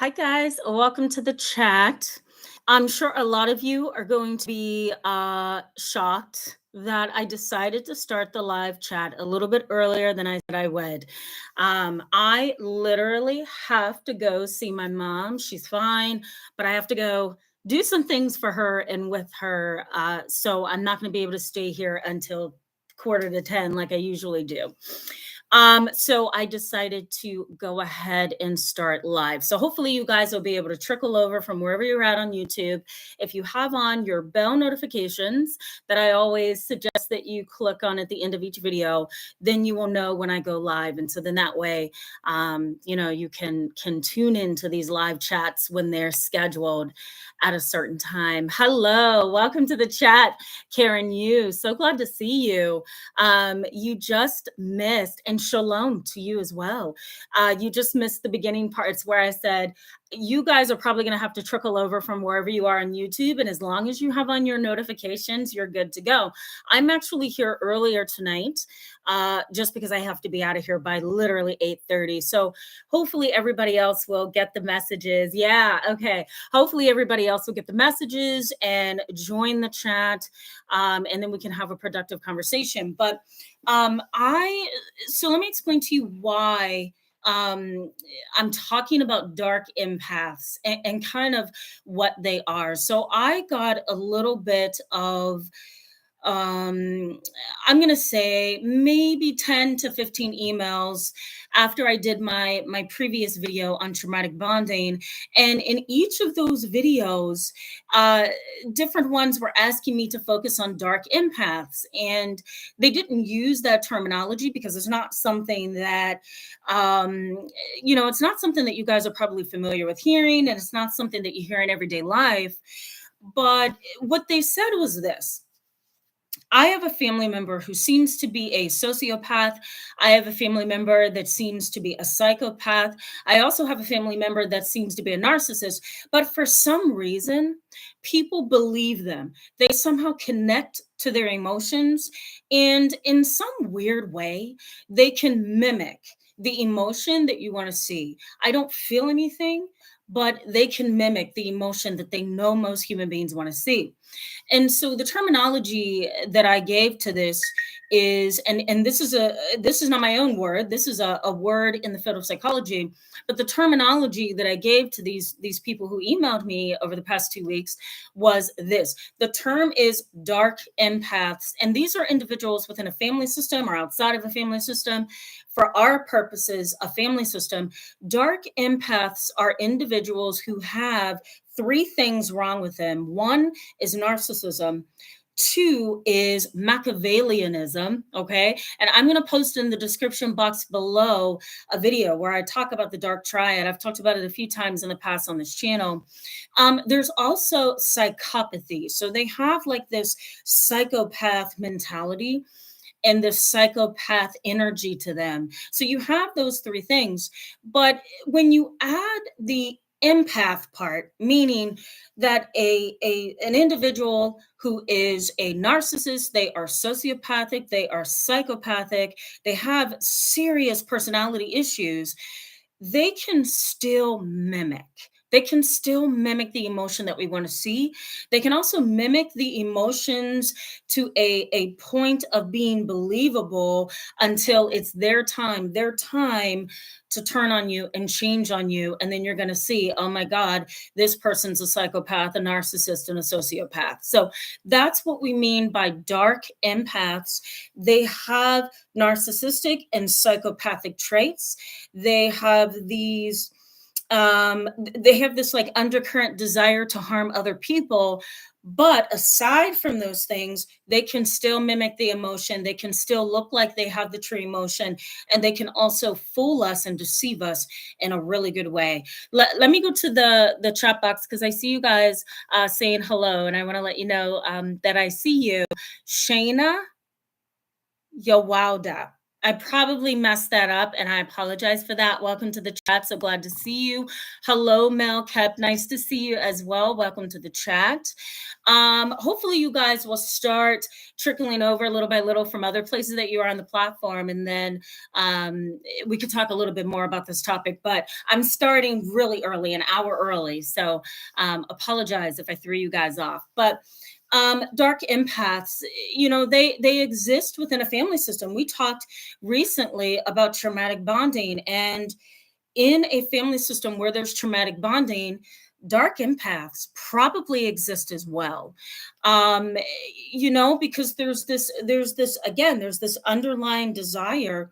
Hi, guys. Welcome to the chat. I'm sure a lot of you are going to be shocked that I decided to start the live chat a little bit earlier than I said I would. I literally have to go see my mom. She's fine, but I have to go do some things for her and with her. So I'm not going to be able to stay here until quarter to 10 like I usually do. So I decided to go ahead and start live. So hopefully you guys will be able to trickle over from wherever you're at on YouTube. If you have on your bell notifications that I always suggest that you click on at the end of each video, then you will know when I go live. And so then that way, you can tune into these live chats when they're scheduled at a certain time. Hello, welcome to the chat, Karen Yu. So glad to see you. You just missed, and shalom to you as well. You just missed the beginning parts where I said, you guys are probably going to have to trickle over from wherever you are on YouTube. And as long as you have on your notifications, you're good to go. I'm actually here earlier tonight just because I have to be out of here by literally 8:30. So hopefully everybody else will get the messages. Yeah, okay. Hopefully everybody else will get the messages and join the chat. And then we can have a productive conversation. But so let me explain to you why I'm talking about dark empaths and kind of what they are. So I got a little bit of I'm going to say maybe 10 to 15 emails after I did my previous video on traumatic bonding. And in each of those videos, different ones were asking me to focus on dark empaths. And they didn't use that terminology because it's not something that, it's not something that you guys are probably familiar with hearing. And it's not something that you hear in everyday life. But what they said was this. I have a family member who seems to be a sociopath. I have a family member that seems to be a psychopath. I also have a family member that seems to be a narcissist. But for some reason, people believe them. They somehow connect to their emotions. And in some weird way, they can mimic the emotion that you want to see. I don't feel anything, but they can mimic the emotion that they know most human beings want to see. And so the terminology that I gave to this is, and this is not my own word. This is a word in the field of psychology. But the terminology that I gave to these people who emailed me over the past 2 weeks was this. The term is dark empaths. And these are individuals within a family system or outside of a family system. For our purposes, a family system, dark empaths are individuals who have three things wrong with them. One is narcissism. Two is Machiavellianism, okay? And I'm going to post in the description box below a video where I talk about the dark triad. I've talked about it a few times in the past on this channel. There's also psychopathy. So they have like this psychopath mentality and the psychopath energy to them. So you have those three things. But when you add the empath part, meaning that an individual who is a narcissist, they are sociopathic, they are psychopathic, they have serious personality issues, they can still mimic. They can still mimic the emotion that we want to see. They can also mimic the emotions to a point of being believable until it's their time to turn on you and change on you. And then you're going to see, oh my God, this person's a psychopath, a narcissist, and a sociopath. So that's what we mean by dark empaths. They have narcissistic and psychopathic traits. They have these they have this like undercurrent desire to harm other people. But aside from those things, they can still mimic the emotion. They can still look like they have the true emotion, and they can also fool us and deceive us in a really good way. Let me go to the chat box because I see you guys saying hello, and I want to let you know that I see you. Shayna Yawalda. I probably messed that up and I apologize for that. Welcome to the chat. So glad to see you. Hello, Mel Kep. Nice to see you as well. Welcome to the chat. Hopefully you guys will start trickling over little by little from other places that you are on the platform. And then we could talk a little bit more about this topic, but I'm starting really early, an hour early. So apologize if I threw you guys off. But dark empaths, they exist within a family system. We talked recently about traumatic bonding, and in a family system where there's traumatic bonding, dark empaths probably exist as well. um because there's this underlying desire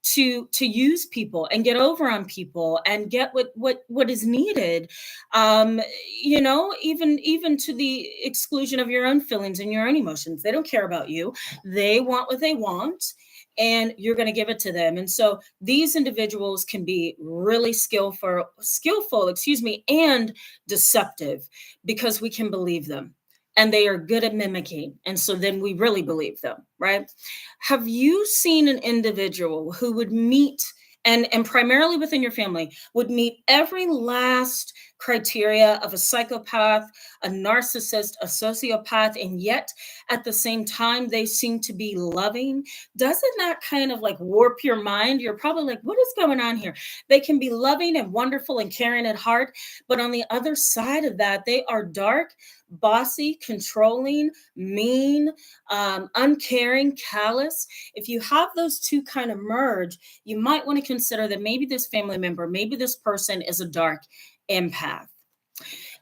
to use people and get over on people and get what is needed, um even to the exclusion of your own feelings and your own emotions. They don't care about you. They want what they want, and you're going to give it to them. And so these individuals can be really skillful, excuse me, and deceptive, because we can believe them, and they are good at mimicking, and so then we really believe them, right? Have you seen an individual who would meet, and primarily within your family, would meet every last criteria of a psychopath, a narcissist, a sociopath, and yet at the same time they seem to be loving? Doesn't that kind of like warp your mind? You're probably like, what is going on here? They can be loving and wonderful and caring at heart, but on the other side of that, they are dark, bossy, controlling, mean, uncaring, callous. If you have those two kind of merge, you might want to consider that maybe this family member, maybe this person is a dark empath.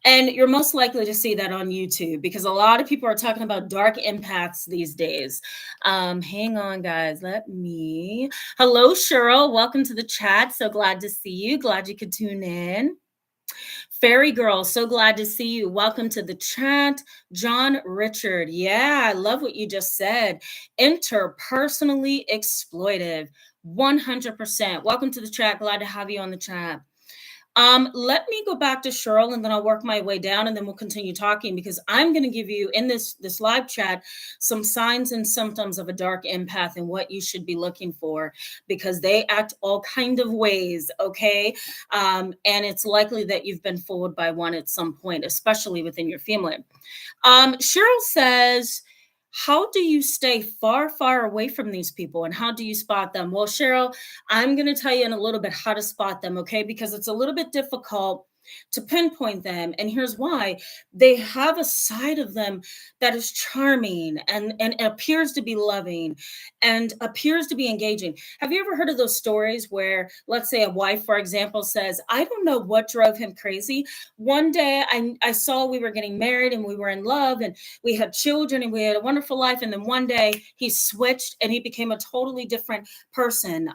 And you're most likely to see that on YouTube, because a lot of people are talking about dark empaths these days. Hang on, guys. Hello, Cheryl. Welcome to the chat. So glad to see you. Glad you could tune in. Fairy Girl, so glad to see you. Welcome to the chat. John Richard, yeah, I love what you just said. Interpersonally exploitive, 100%. Welcome to the chat. Glad to have you on the chat. Let me go back to Cheryl, and then I'll work my way down, and then we'll continue talking, because I'm going to give you in this live chat some signs and symptoms of a dark empath and what you should be looking for, because they act all kind of ways. Okay. And it's likely that you've been fooled by one at some point, especially within your family. Cheryl says, how do you stay far, far away from these people, and how do you spot them? Well, Cheryl, I'm going to tell you in a little bit how to spot them, okay? Because it's a little bit difficult to pinpoint them. And here's why. They have a side of them that is charming and appears to be loving and appears to be engaging. Have you ever heard of those stories where, let's say, a wife, for example, says, I don't know what drove him crazy. One day I saw we were getting married and we were in love and we had children and we had a wonderful life. And then one day he switched and he became a totally different person.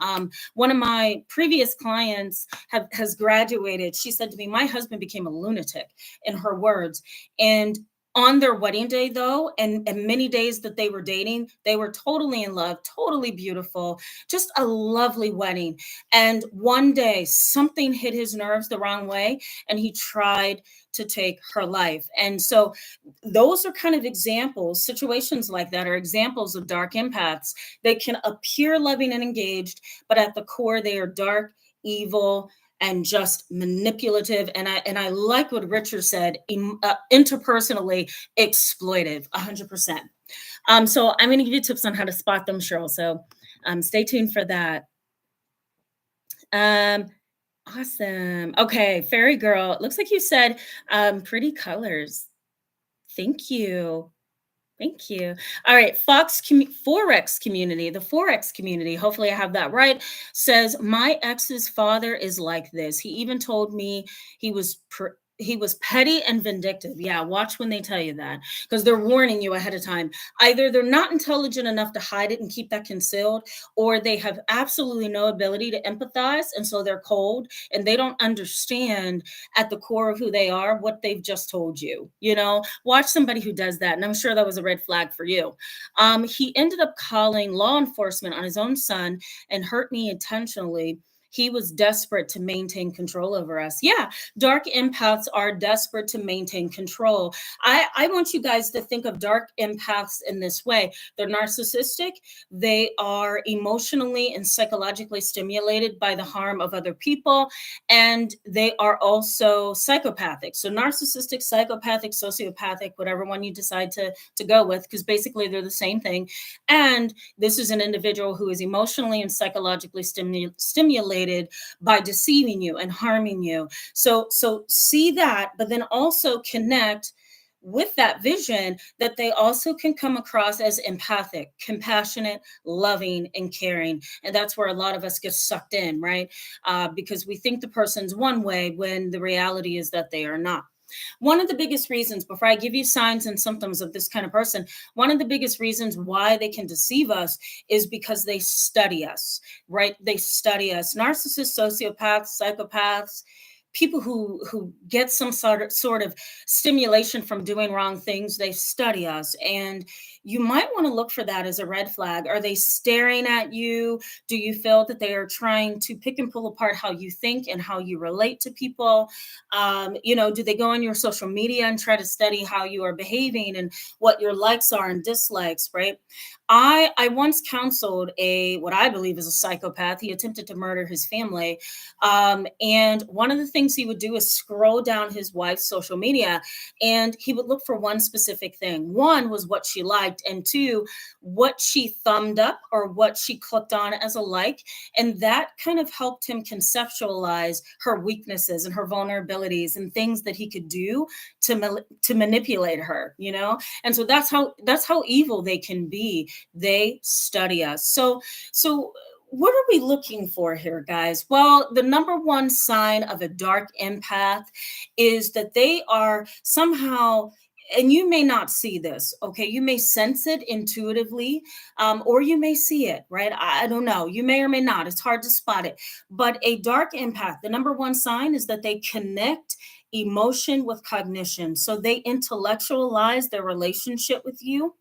One of my previous clients has graduated. She said to me, my husband became a lunatic, in her words. And on their wedding day, though, and many days that they were dating, they were totally in love, totally beautiful, just a lovely wedding. And one day something hit his nerves the wrong way, and he tried to take her life. And so those are kind of examples. Situations like that are examples of dark empaths. They can appear loving and engaged, but at the core, they are dark, evil, and just manipulative. And I like what Richard said, interpersonally exploitive, 100%. So I'm going to give you tips on how to spot them, Cheryl. So stay tuned for that. Awesome. Okay, Fairy Girl, it looks like you said pretty colors. Thank you. Thank you. All right, Forex community, the Forex community, hopefully I have that right, says, my ex's father is like this. He even told me he was petty and vindictive. Yeah, watch when they tell you that, because they're warning you ahead of time. Either they're not intelligent enough to hide it and keep that concealed, or they have absolutely no ability to empathize, and so they're cold and they don't understand at the core of who they are what they've just told you. Watch somebody who does that, and I'm sure that was a red flag for you. He ended up calling law enforcement on his own son and hurt me intentionally. He was desperate to maintain control over us. Yeah, dark empaths are desperate to maintain control. I want you guys to think of dark empaths in this way. They're narcissistic. They are emotionally and psychologically stimulated by the harm of other people, and they are also psychopathic. So narcissistic, psychopathic, sociopathic, whatever one you decide to go with, because basically they're the same thing. And this is an individual who is emotionally and psychologically stimulated by deceiving you and harming you. So see that, but then also connect with that vision that they also can come across as empathic, compassionate, loving, and caring. And that's where a lot of us get sucked in, right? Because we think the person's one way when the reality is that they are not. One of the biggest reasons, before I give you signs and symptoms of this kind of person, one of the biggest reasons why they can deceive us is because they study us, right? They study us. Narcissists, sociopaths, psychopaths, people who get some sort of stimulation from doing wrong things, they study us. And you might want to look for that as a red flag. Are they staring at you? Do you feel that they are trying to pick and pull apart how you think and how you relate to people? Do they go on your social media and try to study how you are behaving and what your likes are and dislikes, right? I once counseled a what I believe is a psychopath. He attempted to murder his family. And one of the things he would do is scroll down his wife's social media, and he would look for one specific thing. One was what she liked, and two, what she thumbed up or what she clicked on as a like. And that kind of helped him conceptualize her weaknesses and her vulnerabilities and things that he could do to manipulate her, And so that's how evil they can be. They study us. So what are we looking for here, guys? Well, the number one sign of a dark empath is that they are somehow, and you may not see this, okay? You may sense it intuitively, or you may see it, right? I don't know. You may or may not. It's hard to spot it. But a dark empath, the number one sign is that they connect emotion with cognition. So they intellectualize their relationship with you,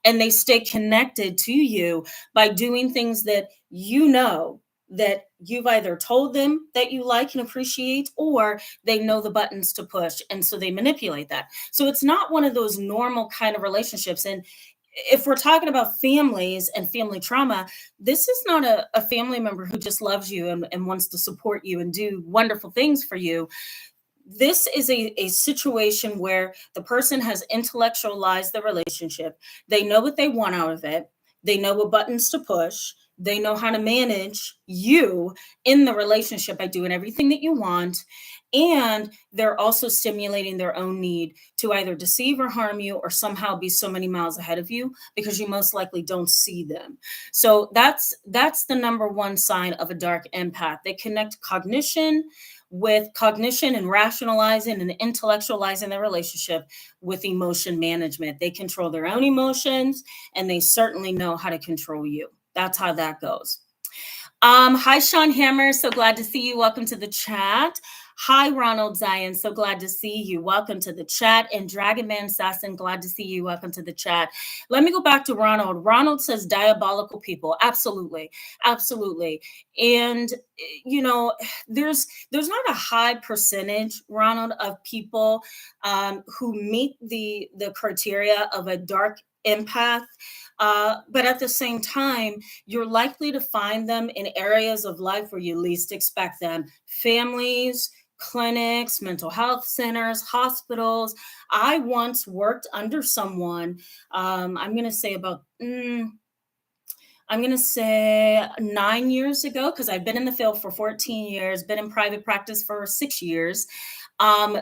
and they stay connected to you by doing things that that you've either told them that you like and appreciate, or they know the buttons to push, and so they manipulate that. So it's not one of those normal kind of relationships. And if we're talking about families and family trauma, this is not a family member who just loves you and wants to support you and do wonderful things for you. This is a situation where the person has intellectualized the relationship. They know what they want out of it. They know what buttons to push. They know how to manage you in the relationship by doing everything that you want. And they're also stimulating their own need to either deceive or harm you, or somehow be so many miles ahead of you because you most likely don't see them. So that's the number one sign of a dark empath. They connect cognition with cognition and rationalizing and intellectualizing their relationship with emotion management. They control their own emotions, and they certainly know how to control you. That's how that goes. Hi, Sean Hammer. So glad to see you. Welcome to the chat. Hi, Ronald Zion. So glad to see you. Welcome to the chat. And Dragon Man Assassin, glad to see you. Welcome to the chat. Let me go back to Ronald. Ronald says diabolical people. Absolutely. Absolutely. And, there's not a high percentage, Ronald, of people who meet the criteria of a dark empath. But at the same time, you're likely to find them in areas of life where you least expect them. Families, clinics, mental health centers, hospitals. I once worked under someone, I'm going to say about, I'm going to say 9 years ago, because I've been in the field for 14 years, been in private practice for 6 years.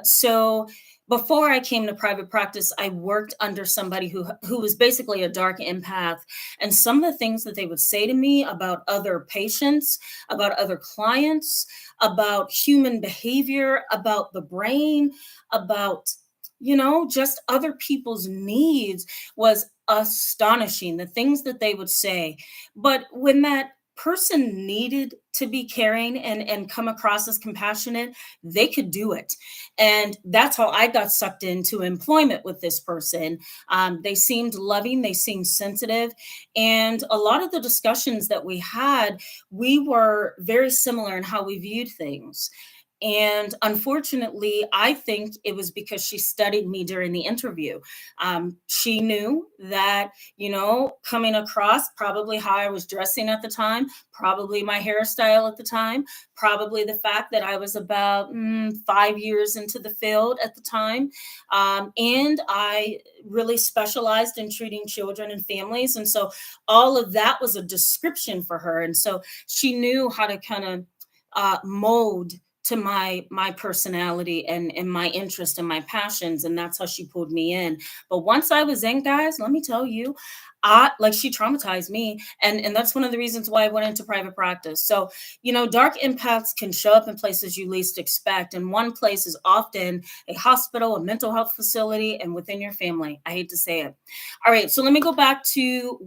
So before I came to private practice, I worked under somebody who was basically a dark empath. And some of the things that they would say to me about other patients, about other clients, about human behavior, about the brain, about, just other people's needs was astonishing, the things that they would say. But when that person needed to be caring and come across as compassionate, they could do it. And that's how I got sucked into employment with this person. They seemed loving, they seemed sensitive. And a lot of the discussions that we had, we were very similar in how we viewed things. And unfortunately, I think it was because she studied me during the interview. She knew that, coming across probably how I was dressing at the time, probably my hairstyle at the time, probably the fact that I was about 5 years into the field at the time. And I really specialized in treating children and families. And so all of that was a description for her. And so she knew how to kind of mold to my personality and my interest and my passions, and that's how she pulled me in. But once I was in, guys, let me tell you, she traumatized me, and that's one of the reasons why I went into private practice. So, dark empaths can show up in places you least expect, and one place is often a hospital, a mental health facility, and within your family. I hate to say it. All right, so let me go back to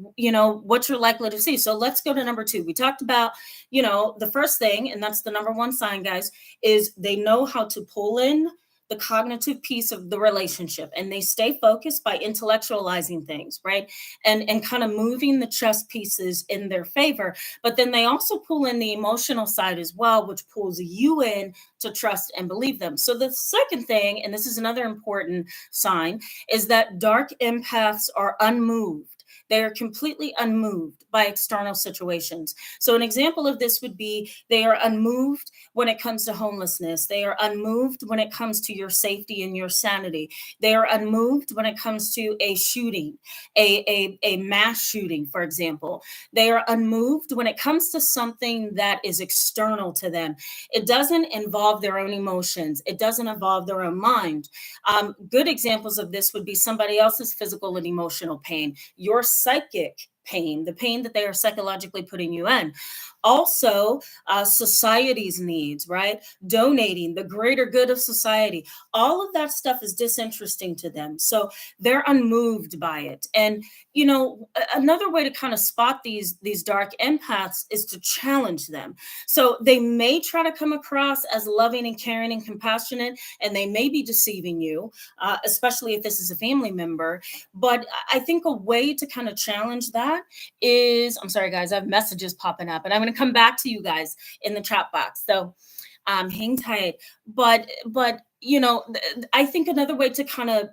what you're likely to see. So let's go to number 2. We talked about the first thing, and that's the number one sign, guys, is they know how to pull in the cognitive piece of the relationship, and they stay focused by intellectualizing things, right? And kind of moving the chess pieces in their favor. But then they also pull in the emotional side as well, which pulls you in to trust and believe them. So the second thing, and this is another important sign, is that dark empaths are unmoved. They are completely unmoved by external situations. So an example of this would be they are unmoved when it comes to homelessness. They are unmoved when it comes to your safety and your sanity. They are unmoved when it comes to a shooting, a mass shooting, for example. They are unmoved when it comes to something that is external to them. It doesn't involve their own emotions. It doesn't involve their own mind. Good examples of this would be somebody else's physical and emotional pain, your psychic pain, the pain that they are psychologically putting you in. Also, society's needs, right? Donating, the greater good of society. All of that stuff is disinteresting to them. So they're unmoved by it. And, another way to kind of spot these dark empaths is to challenge them. So they may try to come across as loving and caring and compassionate, and they may be deceiving you, especially if this is a family member. But I think a way to kind of challenge that is, I'm sorry, guys, I have messages popping up, and I'm going to come back to you guys in the chat box. So hang tight. But I think another way to kind of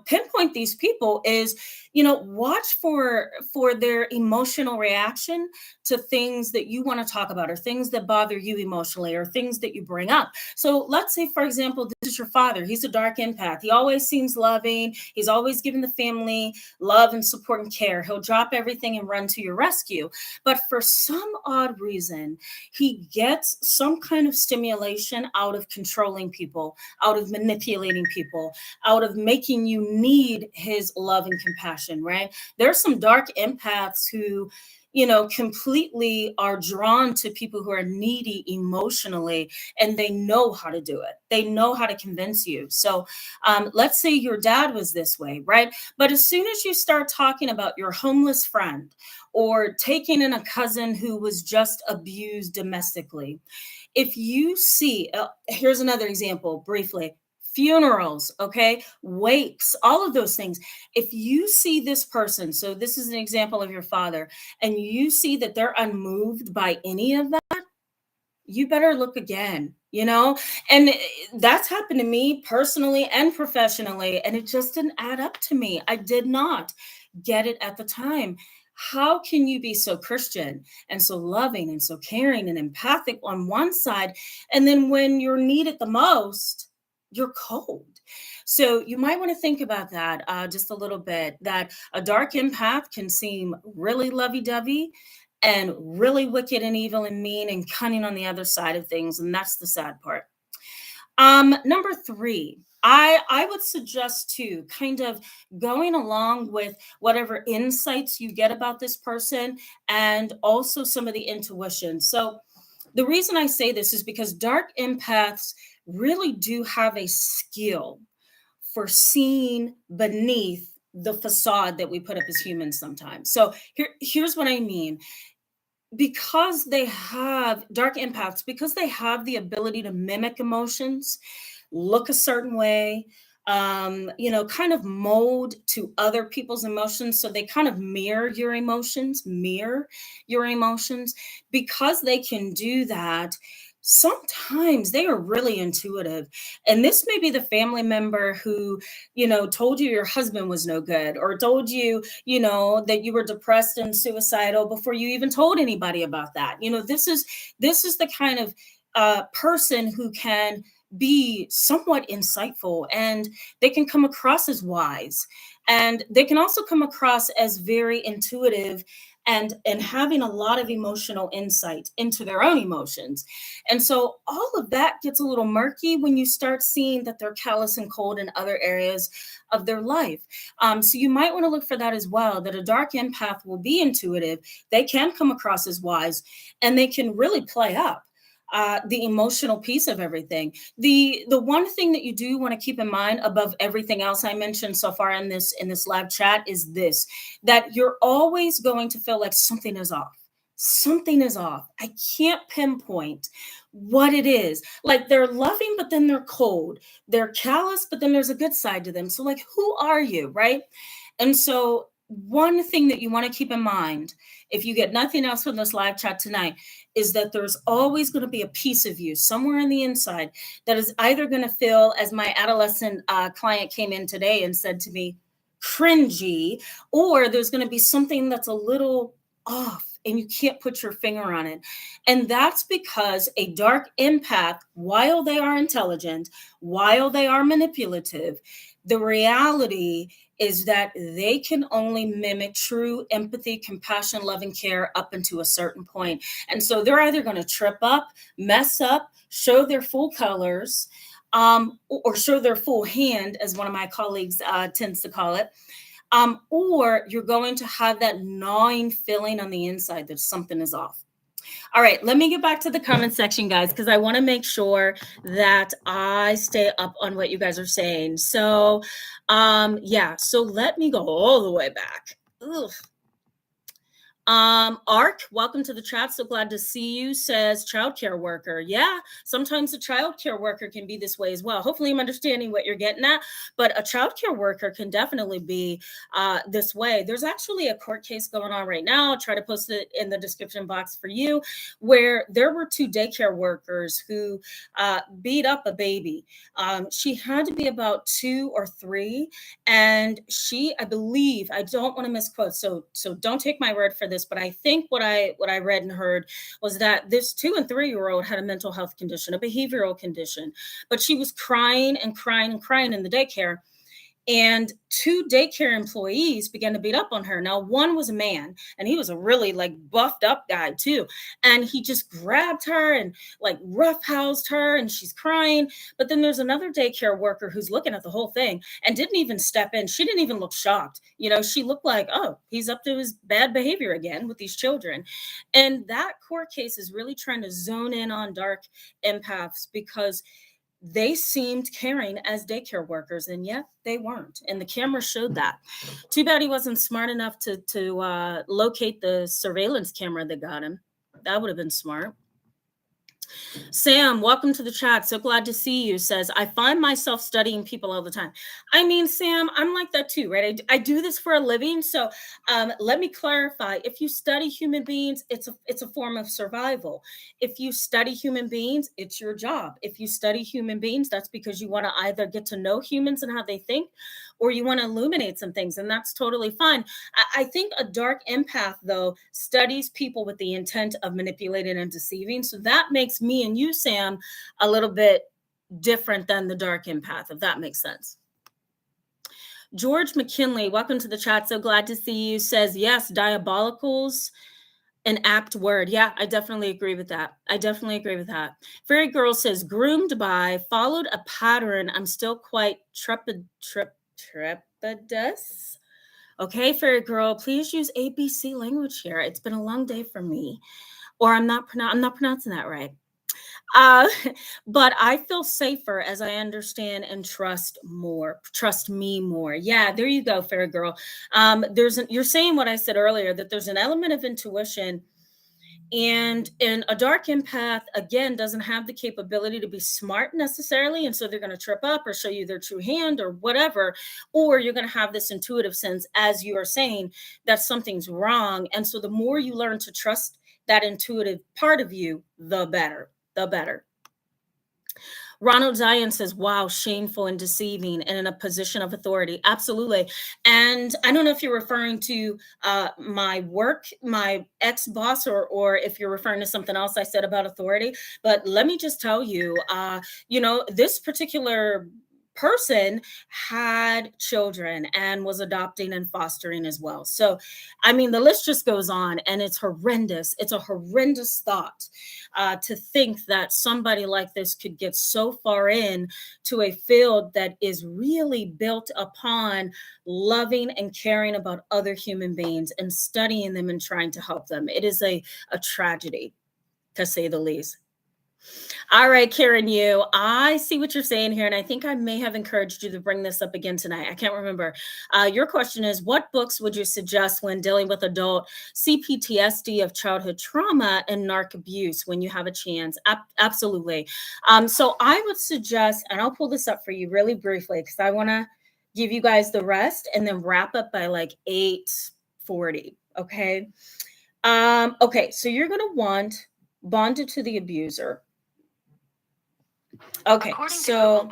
pinpoint these people is watch for their emotional reaction to things that you want to talk about, or things that bother you emotionally, or things that you bring up. So let's say, for example, this is your father. He's a dark empath. He always seems loving. He's always giving the family love and support and care. He'll drop everything and run to your rescue. But for some odd reason, he gets some kind of stimulation out of controlling people, out of manipulating people, out of making you need his love and compassion, right? There's some dark empaths who completely are drawn to people who are needy emotionally, and they know how to do it. They know how to convince you. So let's say your dad was this way, right? But as soon as you start talking about your homeless friend, or taking in a cousin who was just abused domestically, if you see, here's another example briefly: funerals, okay, wakes, all of those things. If you see this person, so this is an example of your father, and you see that they're unmoved by any of that, you better look again, and that's happened to me personally and professionally, and it just didn't add up to me. I did not get it at the time. How can you be so Christian and so loving and so caring and empathic on one side, and then when you're needed the most, you're cold? So you might want to think about that just a little bit, that a dark empath can seem really lovey-dovey and really wicked and evil and mean and cunning on the other side of things. And that's the sad part. Number 3, I would suggest to kind of going along with whatever insights you get about this person, and also some of the intuition. So the reason I say this is because dark empaths really do have a skill for seeing beneath the facade that we put up as humans sometimes. So here's what I mean. because they have dark empaths, because they have the ability to mimic emotions, look a certain way, kind of mold to other people's emotions. So they kind of mirror your emotions. Because they can do that, sometimes they are really intuitive. And this may be the family member who, told you your husband was no good, or told you, that you were depressed and suicidal before you even told anybody about that. This is the kind of person who can be somewhat insightful, and they can come across as wise, and they can also come across as very intuitive, and having a lot of emotional insight into their own emotions. And so all of that gets a little murky when you start seeing that they're callous and cold in other areas of their life. So you might want to look for that as well, that a dark empath will be intuitive, they can come across as wise, and they can really play up the emotional piece of everything. The one thing that you do want to keep in mind above everything else I mentioned so far in this live chat is this: that you're always going to feel like something is off. Something is off. I can't pinpoint what it is. Like, they're loving, but then they're cold. They're callous, but then there's a good side to them. So, like, who are you, right? And so, one thing that you want to keep in mind, if you get nothing else from this live chat tonight, is that there's always going to be a piece of you somewhere in the inside that is either going to feel, as my adolescent client came in today and said to me, cringy, or there's going to be something that's a little off and you can't put your finger on it. And that's because a dark empath, while they are intelligent, while they are manipulative, the reality is that they can only mimic true empathy, compassion, love, and care up until a certain point. And so they're either going to trip up, mess up, show their full colors, or show their full hand, as one of my colleagues tends to call it, or you're going to have that gnawing feeling on the inside that something is off. All right, let me get back to the comment section, guys, because I want to make sure that I stay up on what you guys are saying. So, so let me go all the way back. Ugh. Ark, welcome to the chat. So glad to see you, says childcare worker. Yeah, sometimes a childcare worker can be this way as well. Hopefully I'm understanding what you're getting at, but a childcare worker can definitely be this way. There's actually a court case going on right now. I'll try to post it in the description box for you, where there were two daycare workers who beat up a baby. She had to be about 2 or 3, and she, I believe, I don't want to misquote, so don't take my word for this, but I think what I read and heard was that this 2 and 3-year-old had a mental health condition, a behavioral condition, but she was crying and crying and crying in the daycare. And 2 daycare employees began to beat up on her. Now, one was a man, and he was a really buffed up guy too. And he just grabbed her and roughhoused her, and she's crying. But then there's another daycare worker who's looking at the whole thing and didn't even step in. She didn't even look shocked. She looked like, oh, he's up to his bad behavior again with these children. And that court case is really trying to zone in on dark empaths, because they seemed caring as daycare workers, and yet they weren't. And the camera showed that. Too bad he wasn't smart enough to locate the surveillance camera that got him. That would have been smart. Sam, welcome to the chat. So glad to see you. Says, I find myself studying people all the time. I mean, Sam, I'm like that too, right? I do this for a living. So let me clarify. If you study human beings, it's a form of survival. If you study human beings, it's your job. If you study human beings, that's because you want to either get to know humans and how they think, or you want to illuminate some things, and that's totally fine. I think a dark empath, though, studies people with the intent of manipulating and deceiving. So that makes me and you, Sam, a little bit different than the dark empath, if that makes sense. George McKinley, welcome to the chat. So glad to see you. Says, yes, diabolicals, an apt word. Yeah, I definitely agree with that. Fairy Girl says, groomed by, followed a pattern. I'm still quite trepidous. Okay, Fairy Girl, please use ABC language here. It's been a long day for me, or I'm not pronouncing that right. But I feel safer as I understand and trust me more. Yeah, there you go, Fairy Girl. You're saying what I said earlier, that there's an element of intuition And a dark empath, again, doesn't have the capability to be smart necessarily. And so they're going to trip up or show you their true hand or whatever. Or you're going to have this intuitive sense, as you are saying, that something's wrong. And so the more you learn to trust that intuitive part of you, the better, the better. Ronald Zion says, wow, shameful and deceiving and in a position of authority. Absolutely. And I don't know if you're referring to my work, my ex-boss, or if you're referring to something else I said about authority. But let me just tell you, this particular person had children and was adopting and fostering as well. So, I mean, the list just goes on, and it's horrendous. It's a horrendous thought to think that somebody like this could get so far in to a field that is really built upon loving and caring about other human beings and studying them and trying to help them. It is a tragedy, to say the least. All right, Karen, I see what you're saying here, and I think I may have encouraged you to bring this up again tonight. I can't remember. Your question is, what books would you suggest when dealing with adult CPTSD of childhood trauma and narc abuse when you have a chance? Absolutely. So I would suggest, and I'll pull this up for you really briefly because I want to give you guys the rest and then wrap up by like 8:40. Okay. Okay, so you're going to want Bonded to the Abuser. Okay, so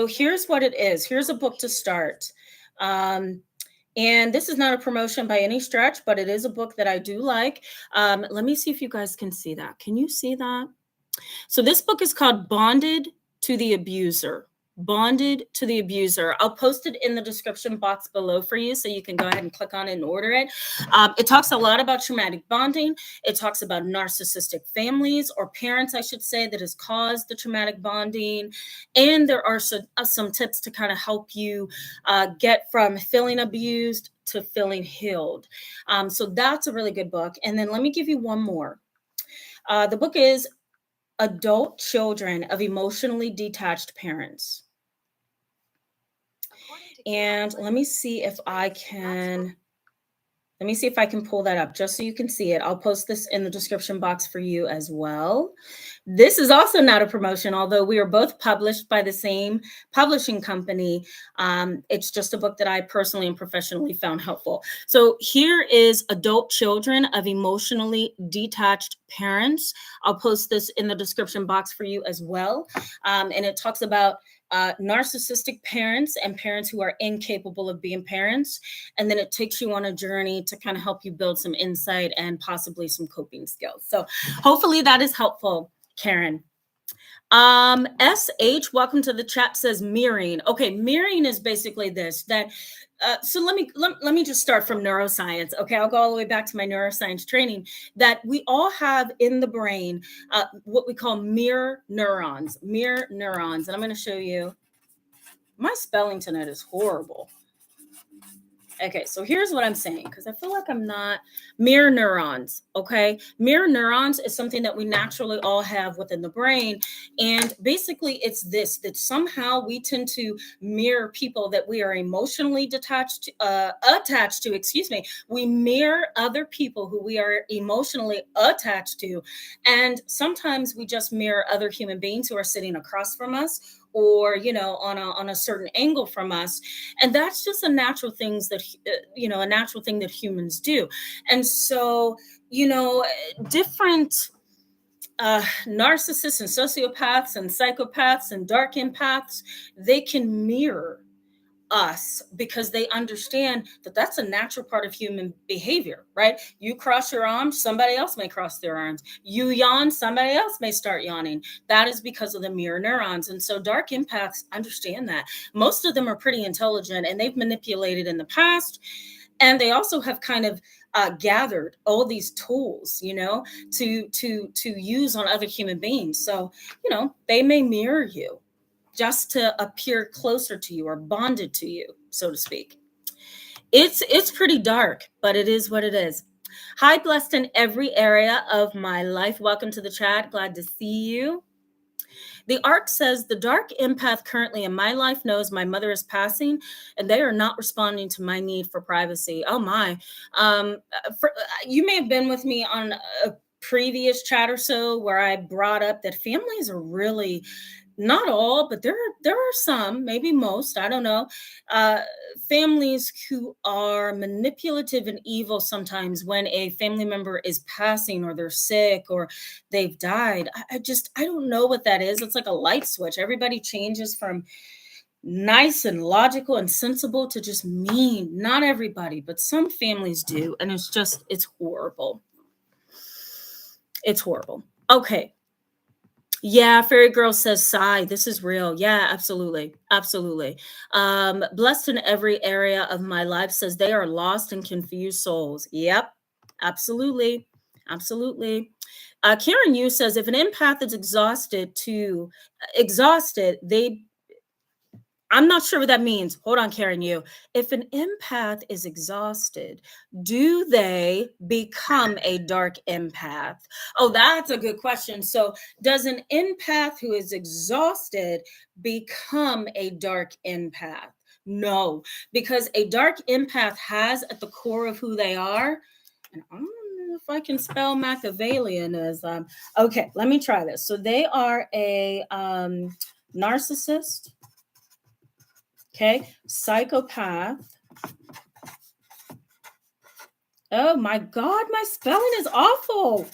here's what it is. Here's a book to start. And this is not a promotion by any stretch, but it is a book that I do like. Let me see if you guys can see that. Can you see that? So this book is called Bonded to the Abuser. Bonded to the Abuser. I'll post it in the description box below for you so you can go ahead and click on it and order it. It talks a lot about traumatic bonding. It talks about narcissistic families, or parents, I should say, that has caused the traumatic bonding. And there are some tips to kind of help you get from feeling abused to feeling healed. So that's a really good book. And then let me give you one more. The book is Adult Children of Emotionally Detached Parents. And let me see if I can pull that up just so you can see it. I'll post this in the description box for you as well. This is also not a promotion, although we are both published by the same publishing company. It's just a book that I personally and professionally found helpful. So here is Adult Children of Emotionally Detached Parents. I'll post this in the description box for you as well. And it talks about narcissistic parents and parents who are incapable of being parents. And then it takes you on a journey to kind of help you build some insight and possibly some coping skills. So hopefully that is helpful, Karen. SH, welcome to the chat, says mirroring. Okay, mirroring is basically this, so let me just start from neuroscience. Okay, I'll go all the way back to my neuroscience training, that we all have in the brain what we call mirror neurons. And I'm going to show you. My spelling tonight is horrible. Okay, so here's what I'm saying, because I feel like I'm not. Mirror neurons, okay? Mirror neurons is something that we naturally all have within the brain. And basically it's this, that somehow we tend to mirror people that we are emotionally attached to. We mirror other people who we are emotionally attached to. And sometimes we just mirror other human beings who are sitting across from us, or on a certain angle from us, and that's just a natural thing that humans do. And so different narcissists and sociopaths and psychopaths and dark empaths, they can mirror us because they understand that that's a natural part of human behavior, right? You cross your arms, somebody else may cross their arms. You yawn, somebody else may start yawning. That is because of the mirror neurons. And so dark empaths understand that. Most of them are pretty intelligent, and they've manipulated in the past. And they also have kind of gathered all these tools, to use on other human beings. So, they may mirror you just to appear closer to you or bonded to you, so to speak. It's pretty dark, but it is what it is. Hi, blessed in every area of my life. Welcome to the chat. Glad to see you. The arc says the dark empath currently in my life knows my mother is passing and they are not responding to my need for privacy. Oh my. You may have been with me on a previous chat or so where I brought up that families are really, not all, but there are some, maybe most, I don't know, uh, families who are manipulative and evil sometimes when a family member is passing or they're sick or they've died. I don't know what that is. It's like a light switch. Everybody changes from nice and logical and sensible to just mean. Not everybody, but some families do. And it's horrible. It's horrible. Okay. Yeah, Fairy Girl says sigh. This is real. Yeah, absolutely. Absolutely. Blessed in every area of my life says they are lost and confused souls. Yep, absolutely. Absolutely. Karen Yu says if an empath is exhausted, they I'm not sure what that means. Hold on, Karen. You. If an empath is exhausted, do they become a dark empath? Oh, that's a good question. So, does an empath who is exhausted become a dark empath? No, because a dark empath has at the core of who they are, and I don't know if I can spell Machiavellianism. Okay, let me try this. So, they are a narcissist. Okay, psychopath. Oh my God, my spelling is awful.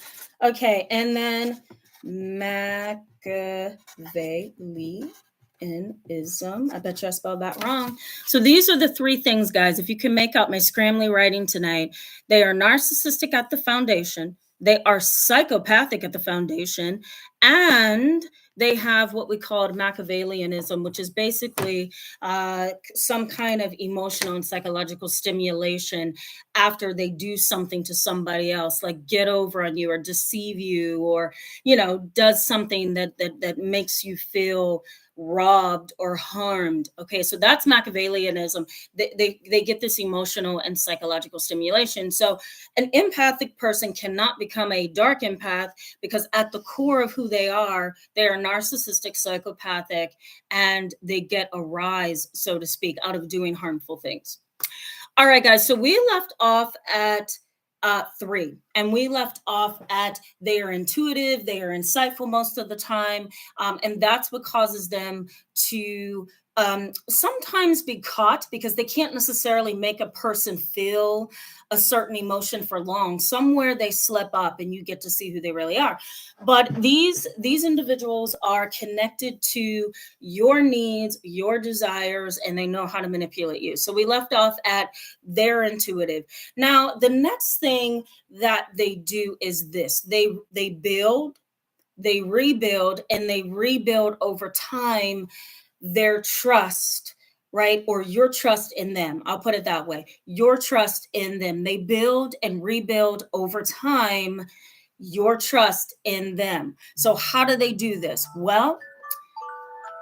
Okay, and then Machiavellianism. I bet you I spelled that wrong. So these are the three things, guys. If you can make out my scrambly writing tonight, they are narcissistic at the foundation, they are psychopathic at the foundation, and they have what we call Machiavellianism, which is basically some kind of emotional and psychological stimulation after they do something to somebody else, like get over on you or deceive you, or does something that makes you feel robbed or harmed. Okay, so that's Machiavellianism. They get this emotional and psychological stimulation. So an empathic person cannot become a dark empath because at the core of who they are narcissistic, psychopathic, and they get a rise, so to speak, out of doing harmful things. All right, guys. So we left off at 3, and we left off at they are intuitive, they are insightful most of the time, and that's what causes them to sometimes be caught because they can't necessarily make a person feel a certain emotion for long. Somewhere they slip up, and you get to see who they really are. But these individuals are connected to your needs, your desires, and they know how to manipulate you. So we left off at they're intuitive. Now, the next thing that they do is this. They build, they rebuild, and they rebuild over time their trust, right? Or your trust in them. I'll put it that way. Your trust in them. They build and rebuild over time your trust in them. So how do they do this? Well,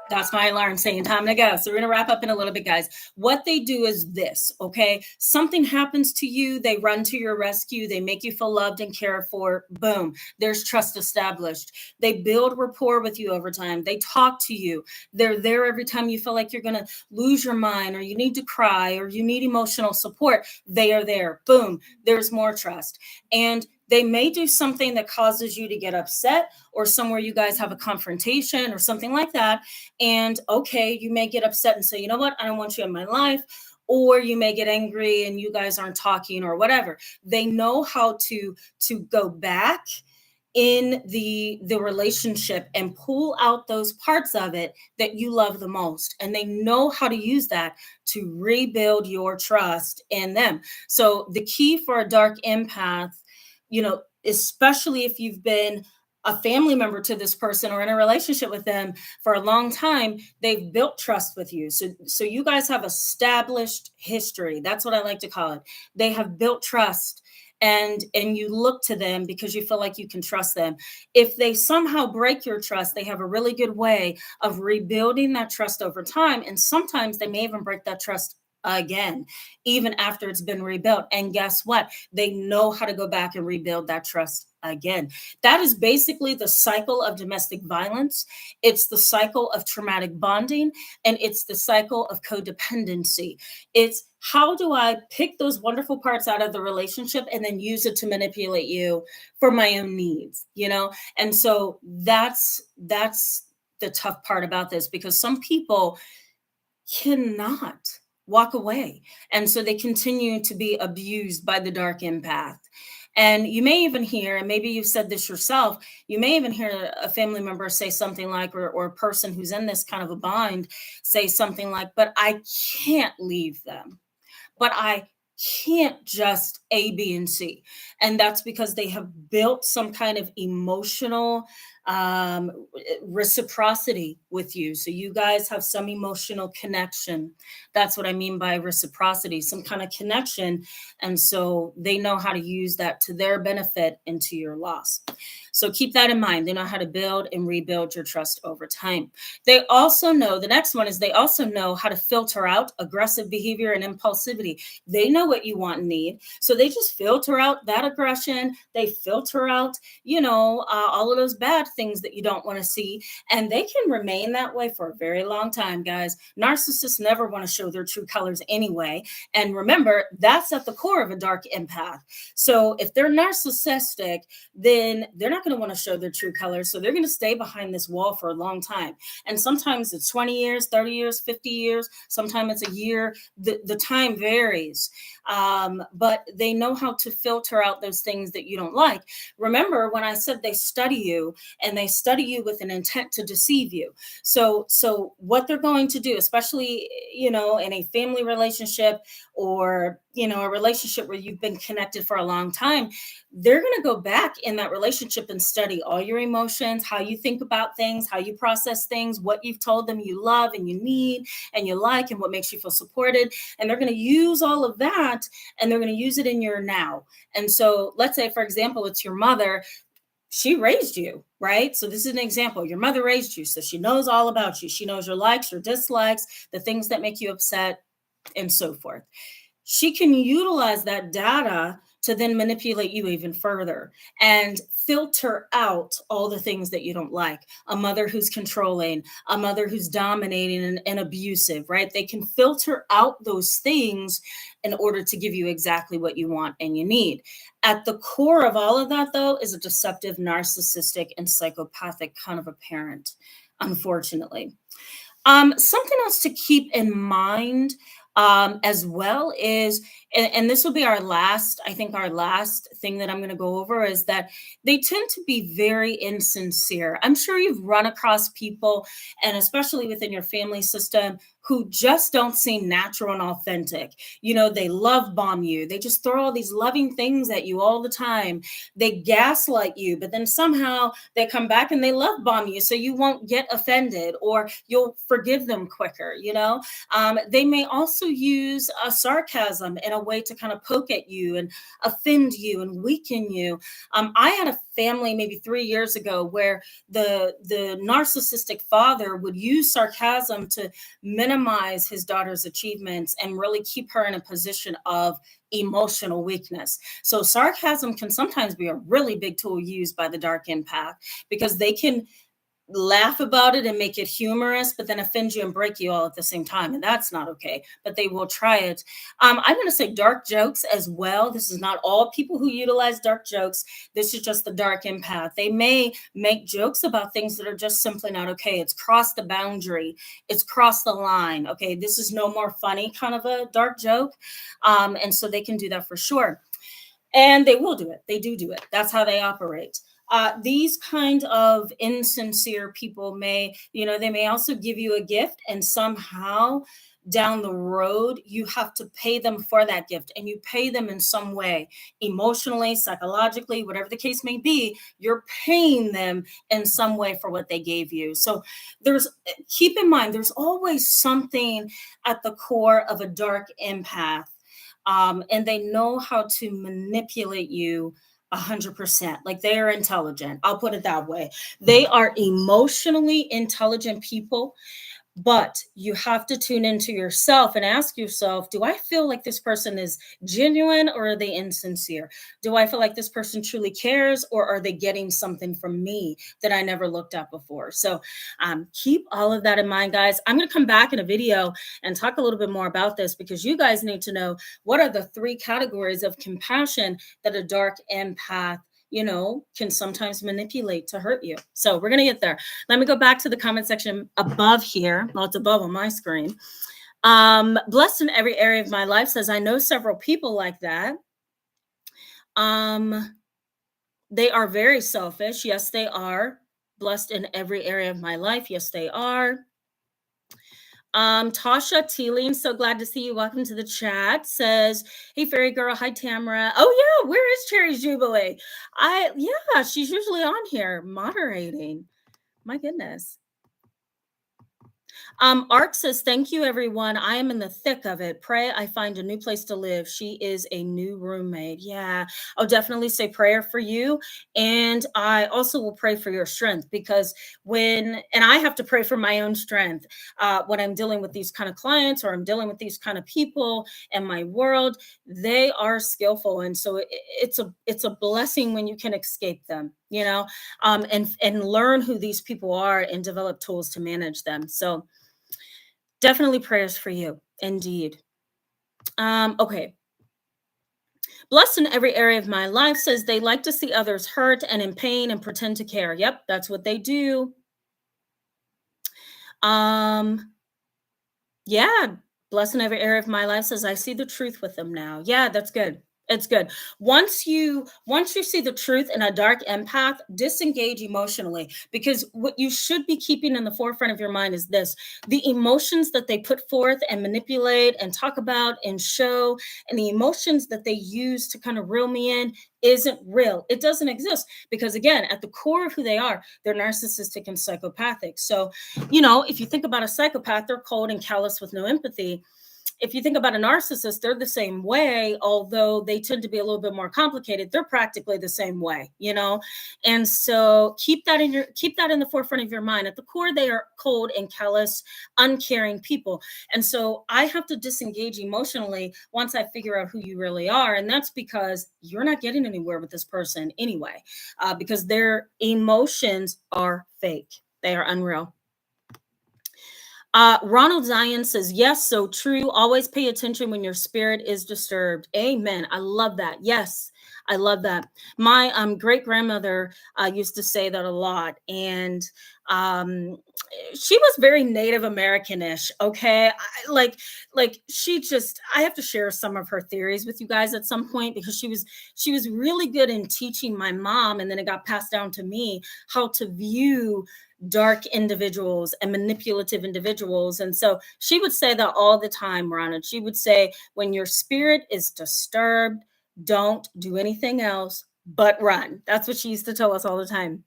that's my alarm saying time to go. So we're going to wrap up in a little bit, guys. What they do is this, okay? Something happens to you. They run to your rescue. They make you feel loved and cared for. Boom. There's trust established. They build rapport with you over time. They talk to you. They're there every time you feel like you're going to lose your mind or you need to cry or you need emotional support. They are there. Boom. There's more trust. And they may do something that causes you to get upset or somewhere you guys have a confrontation or something like that. And okay, you may get upset and say, you know what, I don't want you in my life. Or you may get angry and you guys aren't talking or whatever. They know how to go back in the relationship and pull out those parts of it that you love the most, and they know how to use that to rebuild your trust in them. So the key for a dark empath, especially if you've been a family member to this person or in a relationship with them for a long time, they've built trust with you. So you guys have established history. That's what I like to call it. They have built trust, and you look to them because you feel like you can trust them. If they somehow break your trust, they have a really good way of rebuilding that trust over time. And sometimes they may even break that trust again, even after it's been rebuilt. And guess what? They know how to go back and rebuild that trust again. That is basically the cycle of domestic violence. It's the cycle of traumatic bonding, and it's the cycle of codependency. It's how do I pick those wonderful parts out of the relationship and then use it to manipulate you for my own needs, you know? And so that's the tough part about this, because some people cannot walk away. And so they continue to be abused by the dark empath. And you may even hear, and maybe you've said this yourself, you may even hear a family member say something like, or a person who's in this kind of a bind say something like, but I can't leave them, but I can't just A, B, and C. And that's because they have built some kind of emotional reciprocity with you. So you guys have some emotional connection. That's what I mean by reciprocity, some kind of connection. And so they know how to use that to their benefit and to your loss. So keep that in mind. They know how to build and rebuild your trust over time. They also know, the next one is they also know how to filter out aggressive behavior and impulsivity. They know what you want and need. So they just filter out that aggression. They filter out, all of those bad things that you don't want to see. And they can remain that way for a very long time, guys. Narcissists never want to show their true colors anyway. And remember, that's at the core of a dark empath. So if they're narcissistic, then they're not going to want to show their true colors. So they're going to stay behind this wall for a long time. And sometimes it's 20 years, 30 years, 50 years. Sometimes it's a year. The time varies. But they know how to filter out those things that you don't like. Remember when I said they study you, and they study you with an intent to deceive you. So what they're going to do, especially, in a family relationship, or, a relationship where you've been connected for a long time, they're going to go back in that relationship and study all your emotions, how you think about things, how you process things, what you've told them you love and you need and you like, and what makes you feel supported. And they're going to use all of that, and they're going to use it in your now. And so let's say, for example, it's your mother. She raised you, right? So this is an example. Your mother raised you, so she knows all about you. She knows your likes, your dislikes, the things that make you upset, and so forth. She can utilize that data to then manipulate you even further and filter out all the things that you don't like. A mother who's controlling, a mother who's dominating and abusive, right? They can filter out those things in order to give you exactly what you want and you need. At the core of all of that, though, is a deceptive, narcissistic, and psychopathic kind of a parent, unfortunately. Something else to keep in mind as well is, and this will be our last thing that I'm going to go over, is that they tend to be very insincere. I'm sure you've run across people, and especially within your family system, who just don't seem natural and authentic. They love bomb you. They just throw all these loving things at you all the time. They gaslight you, but then somehow they come back and they love bomb you, so you won't get offended, or you'll forgive them quicker. They may also use a sarcasm in a way to kind of poke at you and offend you and weaken you. I had a family maybe 3 years ago where the narcissistic father would use sarcasm to minimize his daughter's achievements and really keep her in a position of emotional weakness. So sarcasm can sometimes be a really big tool used by the dark empath, because they can laugh about it and make it humorous, but then offend you and break you all at the same time. And that's not okay, but they will try it. I'm going to say dark jokes as well. This is not all people who utilize dark jokes. This is just the dark empath. They may make jokes about things that are just simply not okay. It's crossed the boundary. It's crossed the line. Okay, this is no more funny kind of a dark joke. And so they can do that for sure. And they will do it. They do it. That's how they operate. These kind of insincere people they may also give you a gift, and somehow down the road, you have to pay them for that gift, and you pay them in some way, emotionally, psychologically, whatever the case may be. You're paying them in some way for what they gave you. So keep in mind, there's always something at the core of a dark empath, and they know how to manipulate you 100%. Like, they are intelligent. I'll put it that way. They are emotionally intelligent people, But you have to tune into yourself and ask yourself, do I feel like this person is genuine or are they insincere? Do I feel like this person truly cares or are they getting something from me that I never looked at before? So keep all of that in mind, guys. I'm going to come back in a video and talk a little bit more about this because you guys need to know what are the three categories of compassion that a dark empath can sometimes manipulate to hurt you. So we're going to get there. Let me go back to the comment section above here. Well, it's above on my screen. Blessed in every area of my life says, I know several people like that. They are very selfish. Yes, they are. Blessed in every area of my life. Yes, they are. Tasha Teeling, so glad to see you. Welcome to the chat. Says, hey, fairy girl. Hi, Tamara. Oh, yeah. Where is Cherry Jubilee? Yeah, she's usually on here moderating. My goodness. Art says, thank you, everyone. I am in the thick of it. Pray I find a new place to live. She is a new roommate. Yeah, I'll definitely say prayer for you. And I also will pray for your strength because and I have to pray for my own strength when I'm dealing with these kind of clients or I'm dealing with these kind of people in my world. They are skillful. And so it's a blessing when you can escape them, and learn who these people are and develop tools to manage them. So definitely prayers for you. Indeed. Okay. Blessed in every area of my life says they like to see others hurt and in pain and pretend to care. Yep, that's what they do. Yeah. Blessed in every area of my life says I see the truth with them now. Yeah, that's good. It's good. Once you see the truth in a dark empath, disengage emotionally because what you should be keeping in the forefront of your mind is this: the emotions that they put forth and manipulate and talk about and show, and the emotions that they use to kind of reel me in isn't real. It doesn't exist because again, at the core of who they are, they're narcissistic and psychopathic. So, if you think about a psychopath, they're cold and callous with no empathy. If you think about a narcissist, they're the same way, although they tend to be a little bit more complicated. They're practically the same way, And so keep that in the forefront of your mind. At the core, they are cold and callous, uncaring people. And so I have to disengage emotionally once I figure out who you really are. And that's because you're not getting anywhere with this person anyway, because their emotions are fake. They are unreal. Ronald Zion says, yes, so true. Always pay attention when your spirit is disturbed. Amen. I love that. Yes, I love that. My great grandmother used to say that a lot. And she was very Native American-ish. Okay. I have to share some of her theories with you guys at some point because she was really good in teaching my mom. And then it got passed down to me how to view dark individuals and manipulative individuals. And so she would say that all the time, Ronna. She would say, when your spirit is disturbed, don't do anything else but run. That's what she used to tell us all the time.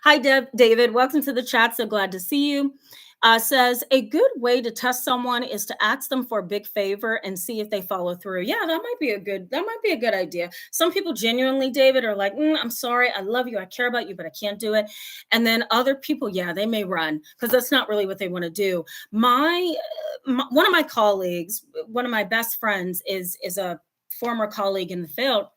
Hi, David. Welcome to the chat. So glad to see you. Says a good way to test someone is to ask them for a big favor and see if they follow through. Yeah, that might be a good idea. Some people genuinely, David, are like, I'm sorry, I love you, I care about you, but I can't do it. And then other people, yeah, they may run because that's not really what they want to do. One of my colleagues, one of my best friends, is a former colleague in the field.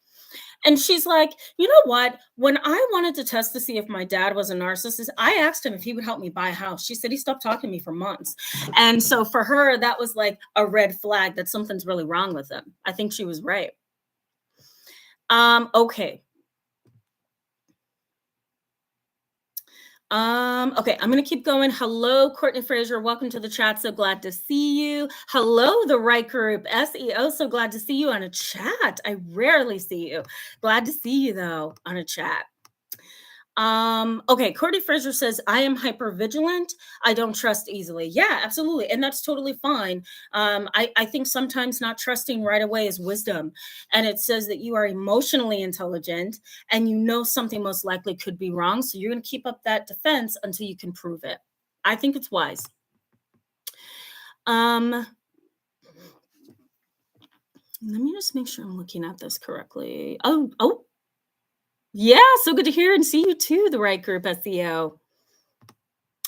And she's like, you know what? When I wanted to test to see if my dad was a narcissist, I asked him if he would help me buy a house. She said he stopped talking to me for months. And so for her, that was like a red flag that something's really wrong with him. I think she was right. Okay. Okay, I'm gonna keep going. Hello, Courtney Fraser. Welcome to the chat. So glad to see you. Hello, the right group. SEO. So glad to see you on a chat. I rarely see you. Glad to see you though on a chat. Okay, Courtney Fraser says, I am hypervigilant. I don't trust easily. Yeah, absolutely. And that's totally fine. I think sometimes not trusting right away is wisdom. And it says that you are emotionally intelligent and you know something most likely could be wrong. So you're going to keep up that defense until you can prove it. I think it's wise. Let me just make sure I'm looking at this correctly. Oh, yeah, so good to hear and see you too, the right group, SEO.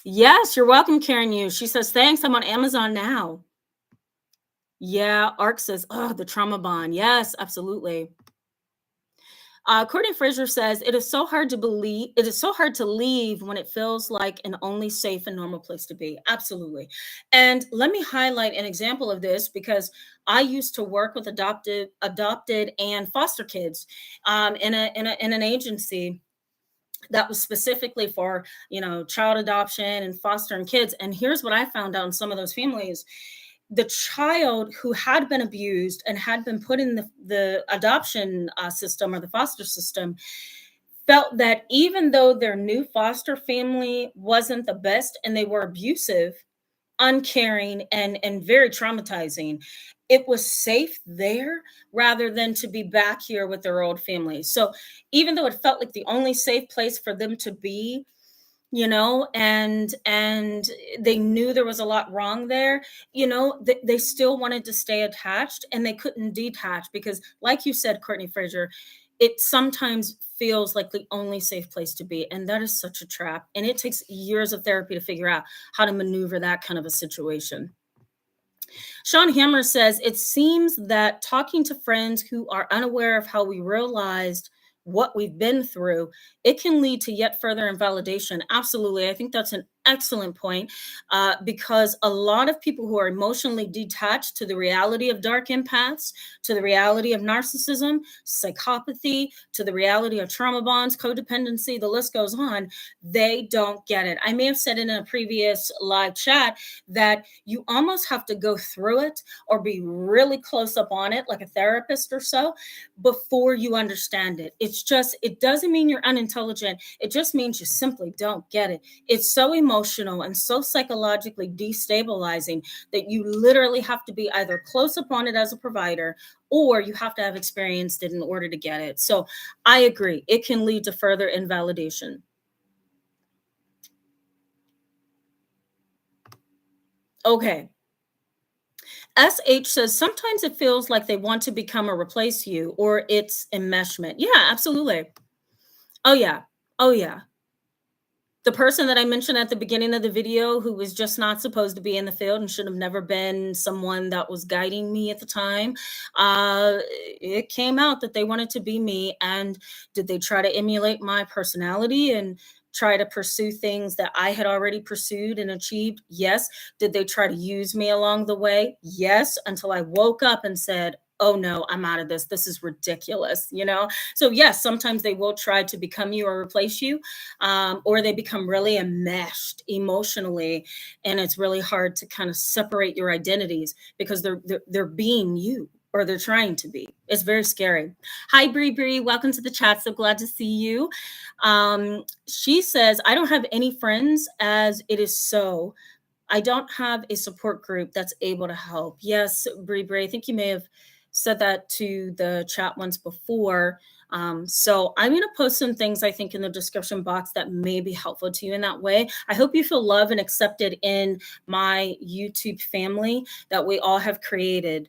Yes, you're welcome, Karen Yu. She says, thanks, I'm on Amazon now. Yeah, Ark says, oh, the trauma bond. Yes, absolutely. Courtney Fraser says, it is so hard to believe, it is so hard to leave when it feels like an only safe and normal place to be. Absolutely. And let me highlight an example of this because I used to work with adopted and foster kids in an agency that was specifically for, child adoption and fostering kids. And here's what I found out in some of those families: the child who had been abused and had been put in the adoption system or the foster system felt that even though their new foster family wasn't the best and they were abusive, uncaring, and very traumatizing, it was safe there rather than to be back here with their old family. So even though it felt like the only safe place for them to be, and they knew there was a lot wrong there, they still wanted to stay attached and they couldn't detach because, like you said, Courtney Fraser, it sometimes feels like the only safe place to be, and that is such a trap, and it takes years of therapy to figure out how to maneuver that kind of a situation. Sean Hammer says, it seems that talking to friends who are unaware of how we realized what we've been through, it can lead to yet further invalidation. Absolutely. I think that's an excellent point, because a lot of people who are emotionally detached to the reality of dark empaths, to the reality of narcissism, psychopathy, to the reality of trauma bonds, codependency, the list goes on, they don't get it. I may have said in a previous live chat that you almost have to go through it or be really close up on it, like a therapist or so, before you understand it. It doesn't mean you're unintelligent. It just means you simply don't get it. It's so emotional and so psychologically destabilizing that you literally have to be either close upon it as a provider or you have to have experienced it in order to get it. So I agree. It can lead to further invalidation. Okay. SH says, sometimes it feels like they want to become or replace you, or it's enmeshment. Yeah, absolutely. Oh, yeah. Oh, yeah. The person that I mentioned at the beginning of the video who was just not supposed to be in the field and should have never been someone that was guiding me at the time, it came out that they wanted to be me. And did they try to emulate my personality and try to pursue things that I had already pursued and achieved? Yes. Did they try to use me along the way? Yes, until I woke up and said, oh no, I'm out of this. This is ridiculous, So yes, sometimes they will try to become you or replace you, or they become really enmeshed emotionally, and it's really hard to kind of separate your identities because they're being you, or they're trying to be. It's very scary. Hi, Bree. Welcome to the chat. So glad to see you. She says, I don't have any friends as it is so. I don't have a support group that's able to help. Yes, Bree, I think you may have said that to the chat once before. So I'm going to post some things I think in the description box that may be helpful to you in that way. I hope you feel loved and accepted in my YouTube family that we all have created.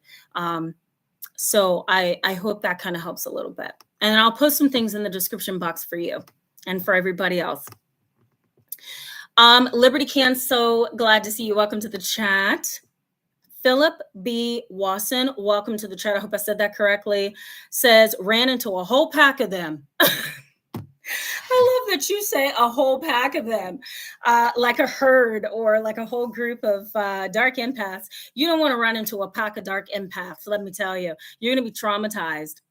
So I hope that kind of helps a little bit. And I'll post some things in the description box for you and for everybody else. Liberty Can, so glad to see you. Welcome to the chat. Philip B. Wasson, welcome to the chat. I hope I said that correctly. Says, ran into a whole pack of them. I love that you say a whole pack of them, like a herd or like a whole group of dark empaths. You don't want to run into a pack of dark empaths, let me tell you. You're going to be traumatized.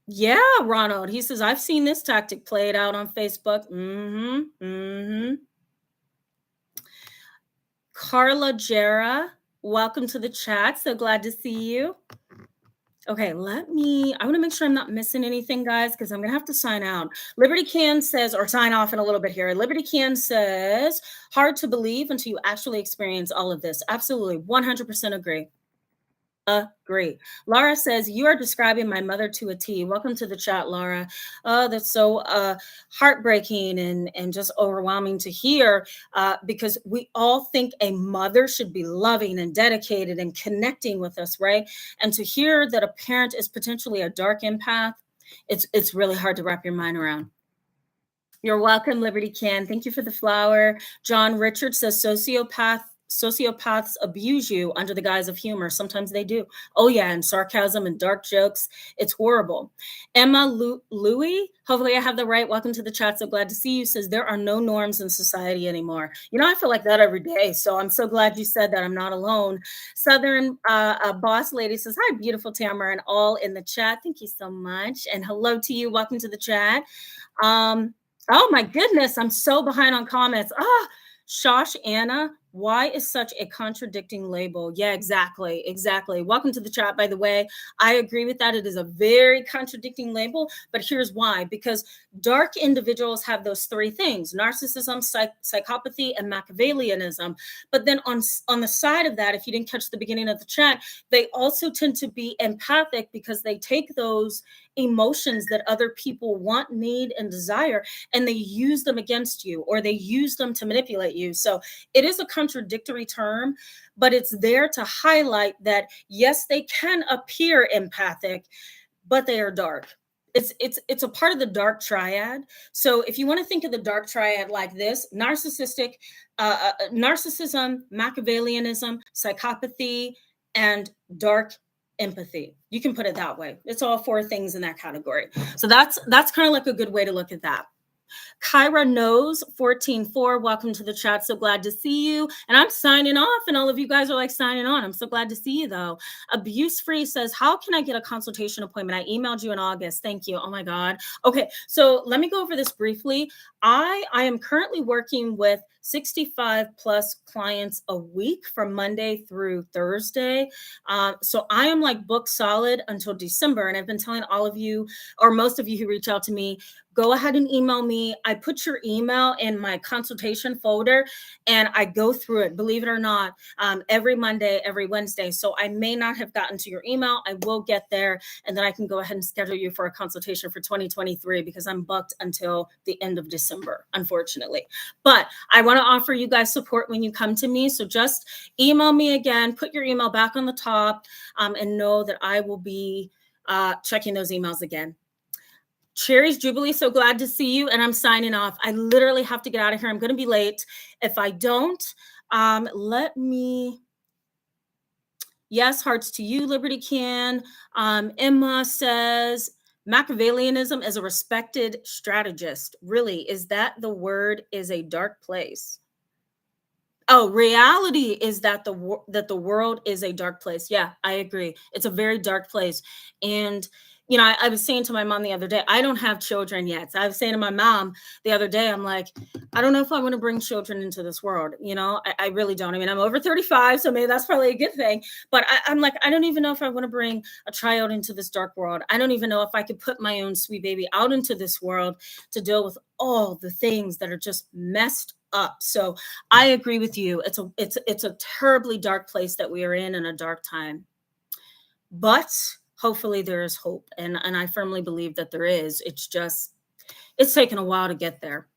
Yeah, Ronald. He says, I've seen this tactic played out on Facebook. Carla Jera, welcome to the chat. So glad to see you. Okay, I want to make sure I'm not missing anything, guys, because I'm going to have to sign out. Liberty Can says, or sign off in a little bit here. Liberty Can says, hard to believe until you actually experience all of this. Absolutely, 100% agree. Great. Laura says, you are describing my mother to a T. Welcome to the chat, Laura. That's so heartbreaking and just overwhelming to hear, because we all think a mother should be loving and dedicated and connecting with us, right? And to hear that a parent is potentially a dark empath, it's really hard to wrap your mind around. You're welcome, Liberty Can. Thank you for the flower. John Richard says sociopaths abuse you under the guise of humor. Sometimes they do. Oh yeah, and sarcasm and dark jokes. It's horrible. Emma Louie, hopefully I have the right. Welcome to the chat. So glad to see you. Says there are no norms in society anymore. You know, I feel like that every day. So I'm so glad you said that. I'm not alone. Southern boss lady says, hi, beautiful Tamara, and all in the chat. Thank you so much. And hello to you. Welcome to the chat. Oh my goodness, I'm so behind on comments. Shosh Anna, why is such a contradicting label? Yeah, exactly. Welcome to the chat, by the way. I agree with that. It is a very contradicting label, but here's why. Because dark individuals have those three things: narcissism, psychopathy, and Machiavellianism. But then on the side of that, if you didn't catch the beginning of the chat, they also tend to be empathic because they take those emotions that other people want, need, and desire, and they use them against you, or they use them to manipulate you. So it is a contradictory term, but it's there to highlight that yes, they can appear empathic, but they are dark. It's a part of the dark triad. So if you want to think of the dark triad like this: narcissistic, narcissism, Machiavellianism, psychopathy, and dark empathy. You can put it that way. It's all four things in that category. So that's kind of like a good way to look at that. Kyra knows 14-4. Welcome to the chat. So glad to see you. And I'm signing off, and all of you guys are like signing on. I'm so glad to see you, though. Abuse Free says, how can I get a consultation appointment? I emailed you in August. Thank you. Oh my God. Okay, so let me go over this briefly. I am currently working with 65 plus clients a week from Monday through Thursday. So I am like booked solid until December. And I've been telling all of you, or most of you who reach out to me, go ahead and email me. I put your email in my consultation folder and I go through it, believe it or not, every Monday, every Wednesday. So I may not have gotten to your email. I will get there, and then I can go ahead and schedule you for a consultation for 2023 because I'm booked until the end of December, unfortunately. But I want to offer you guys support when you come to me. So just email me again, put your email back on the top, and know that I will be checking those emails again. Cherry's Jubilee, so glad to see you, and I'm signing off. I literally have to get out of here. I'm going to be late. If I don't, let me... Yes, hearts to you, Liberty Can. Emma says, Machiavellianism is a respected strategist. Really, is that the word is a dark place? Oh, reality is that the world is a dark place. Yeah, I agree. It's a very dark place. And, you know, I was saying to my mom the other day, I don't have children yet. So I was saying to my mom the other day, I'm like, I don't know if I want to bring children into this world. You know, I really don't. I mean, I'm over 35, so maybe that's probably a good thing. But I'm like, I don't even know if I want to bring a child into this dark world. I don't even know if I could put my own sweet baby out into this world to deal with all the things that are just messed up. So I agree with you. It's a terribly dark place that we are in a dark time. But hopefully there is hope. And I firmly believe that there is. It's taken a while to get there.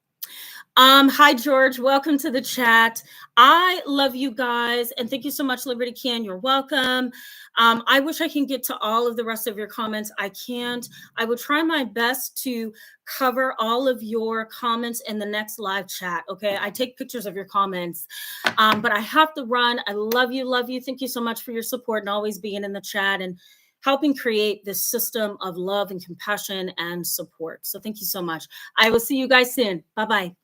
Hi, George. Welcome to the chat. I love you guys. And thank you so much, Liberty Can. You're welcome. I wish I can get to all of the rest of your comments. I can't. I will try my best to cover all of your comments in the next live chat. Okay. I take pictures of your comments, but I have to run. I love you. Love you. Thank you so much for your support and always being in the chat and helping create this system of love and compassion and support. So thank you so much. I will see you guys soon. Bye-bye.